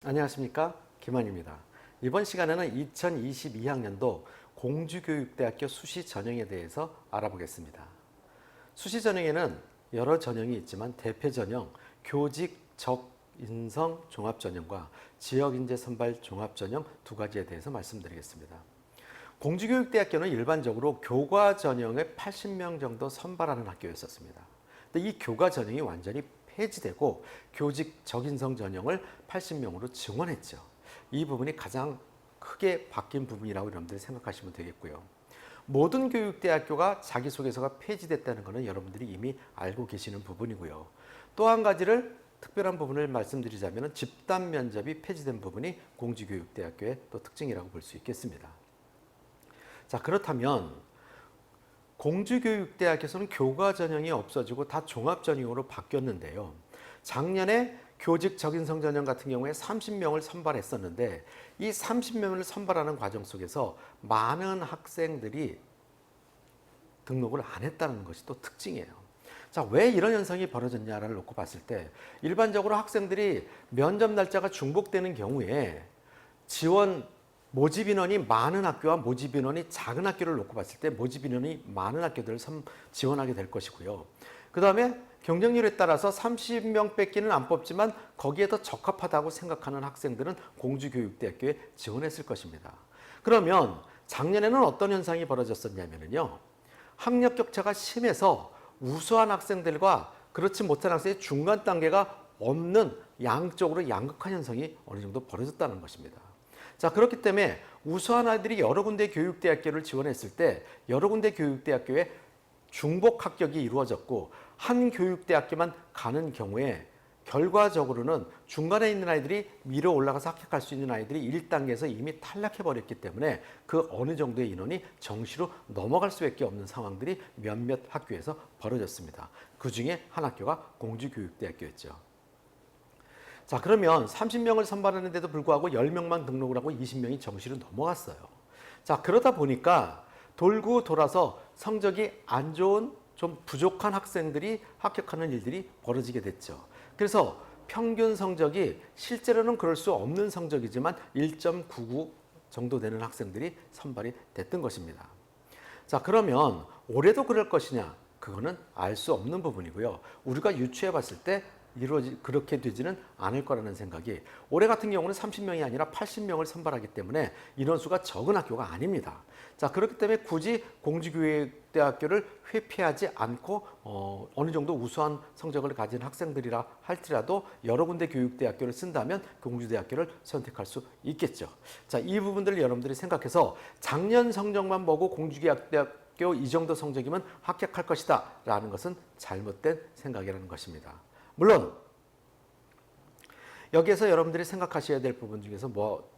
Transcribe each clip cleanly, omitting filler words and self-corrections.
안녕하십니까, 김환입니다. 이번 시간에는 2022학년도 공주교육대학교 수시 전형에 대해서 알아보겠습니다. 수시 전형에는 여러 전형이 있지만 대표 전형, 교직 적인성 종합 전형과 지역인재 선발 종합 전형 두 가지에 대해서 말씀드리겠습니다. 공주교육대학교는 일반적으로 교과 전형의 80명 정도 선발하는 학교였었습니다. 근데 이 교과 전형이 완전히 폐지되고 교직 적인성 전형을 80명으로 증원했죠. 이 부분이 가장 크게 바뀐 부분이라고 여러분들이 생각하시면 되겠고요. 모든 교육대학교가 자기소개서가 폐지됐다는 것은 여러분들이 이미 알고 계시는 부분이고요. 또 한 가지를 특별한 부분을 말씀드리자면 집단 면접이 폐지된 부분이 공주교육대학교의 또 특징이라고 볼 수 있겠습니다. 자, 그렇다면 공주교육대학에서는 교과 전형이 없어지고 다 종합 전형으로 바뀌었는데요. 작년에 교직 적인성 전형 같은 경우에 30명을 선발했었는데 이 30명을 선발하는 과정 속에서 많은 학생들이 등록을 안 했다는 것이 또 특징이에요. 자, 왜 이런 현상이 벌어졌냐를 놓고 봤을 때 일반적으로 학생들이 면접 날짜가 중복되는 경우에 모집 인원이 많은 학교와 모집 인원이 작은 학교를 놓고 봤을 때 모집 인원이 많은 학교들을 지원하게 될 것이고요. 그 다음에 경쟁률에 따라서 30명 뺏기는 안 뽑지만 거기에 더 적합하다고 생각하는 학생들은 공주교육대학교에 지원했을 것입니다. 그러면 작년에는 어떤 현상이 벌어졌었냐면요. 학력 격차가 심해서 우수한 학생들과 그렇지 못한 학생의 중간 단계가 없는 양쪽으로 양극화 현상이 어느 정도 벌어졌다는 것입니다. 자, 그렇기 때문에 우수한 아이들이 여러 군데 교육대학교를 지원했을 때 여러 군데 교육대학교에 중복 합격이 이루어졌고 한 교육대학교만 가는 경우에 결과적으로는 중간에 있는 아이들이 밀어 올라가서 합격할 수 있는 아이들이 1단계에서 이미 탈락해버렸기 때문에 그 어느 정도의 인원이 정시로 넘어갈 수밖에 없는 상황들이 몇몇 학교에서 벌어졌습니다. 그 중에 한 학교가 공주교육대학교였죠. 자, 그러면 30명을 선발하는데도 불구하고 10명만 등록을 하고 20명이 정시로 넘어갔어요. 자, 그러다 보니까 돌고 돌아서 성적이 안 좋은 좀 부족한 학생들이 합격하는 일들이 벌어지게 됐죠. 그래서 평균 성적이 실제로는 그럴 수 없는 성적이지만 1.99 정도 되는 학생들이 선발이 됐던 것입니다. 자, 그러면 올해도 그럴 것이냐? 그거는 알 수 없는 부분이고요. 우리가 유추해 봤을 때 그렇게 되지는 않을 거라는 생각이, 올해 같은 경우는 30명이 아니라 80명을 선발하기 때문에 인원수가 적은 학교가 아닙니다. 자, 그렇기 때문에 굳이 공주교육대학교를 회피하지 않고 어느 정도 우수한 성적을 가진 학생들이라 할지라도 여러 군데 교육대학교를 쓴다면 공주대학교를 선택할 수 있겠죠. 자, 이 부분들을 여러분들이 생각해서 작년 성적만 보고 공주대학교 이 정도 성적이면 합격할 것이다 라는 것은 잘못된 생각이라는 것입니다. 물론 여기에서 여러분들이 생각하셔야 될 부분 중에서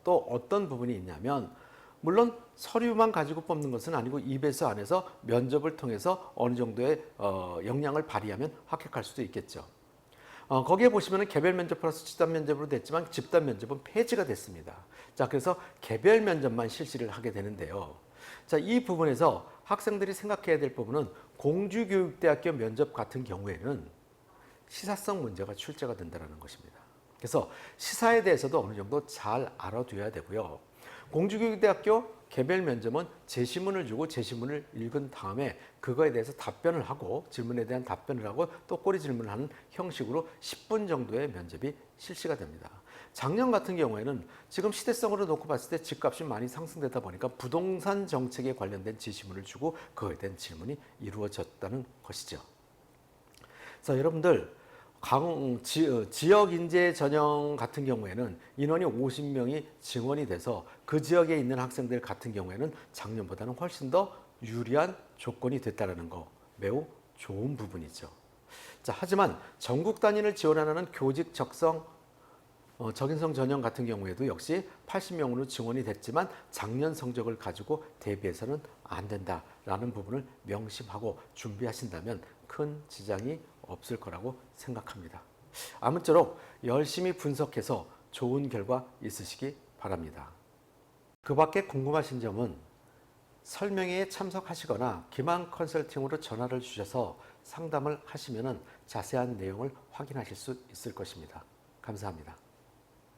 또 어떤 부분이 있냐면, 물론 서류만 가지고 뽑는 것은 아니고 EBS 안에서 면접을 통해서 어느 정도의 역량을 발휘하면 합격할 수도 있겠죠. 거기에 보시면 개별 면접 플러스 집단 면접으로 됐지만 집단 면접은 폐지가 됐습니다. 자, 그래서 개별 면접만 실시를 하게 되는데요. 자, 이 부분에서 학생들이 생각해야 될 부분은 공주교육대학교 면접 같은 경우에는 시사성 문제가 출제가 된다는 것입니다. 그래서 시사에 대해서도 어느 정도 잘 알아둬야 되고요. 공주교육대학교 개별 면접은 제시문을 주고 제시문을 읽은 다음에 그거에 대해서 답변을 하고 질문에 대한 답변을 하고 또 꼬리 질문을 하는 형식으로 10분 정도의 면접이 실시가 됩니다. 작년 같은 경우에는 지금 시대성으로 놓고 봤을 때 집값이 많이 상승되다 보니까 부동산 정책에 관련된 제시문을 주고 그거에 대한 질문이 이루어졌다는 것이죠. 자, 여러분들 지역 인재 전형 같은 경우에는 인원이 50명이 증원이 돼서 그 지역에 있는 학생들 같은 경우에는 작년보다는 훨씬 더 유리한 조건이 됐다는 거 매우 좋은 부분이죠. 자, 하지만 전국 단위를 지원하는 교직 적인성 전형 같은 경우에도 역시 80명으로 증원이 됐지만 작년 성적을 가지고 대비해서는 안 된다라는 부분을 명심하고 준비하신다면 큰 지장이 없을 거라고 생각합니다. 아무쪼록 열심히 분석해서 좋은 결과 있으시기 바랍니다. 그 밖에 궁금하신 점은 설명회에 참석하시거나 기망 컨설팅으로 전화를 주셔서 상담을 하시면 자세한 내용을 확인하실 수 있을 것입니다. 감사합니다.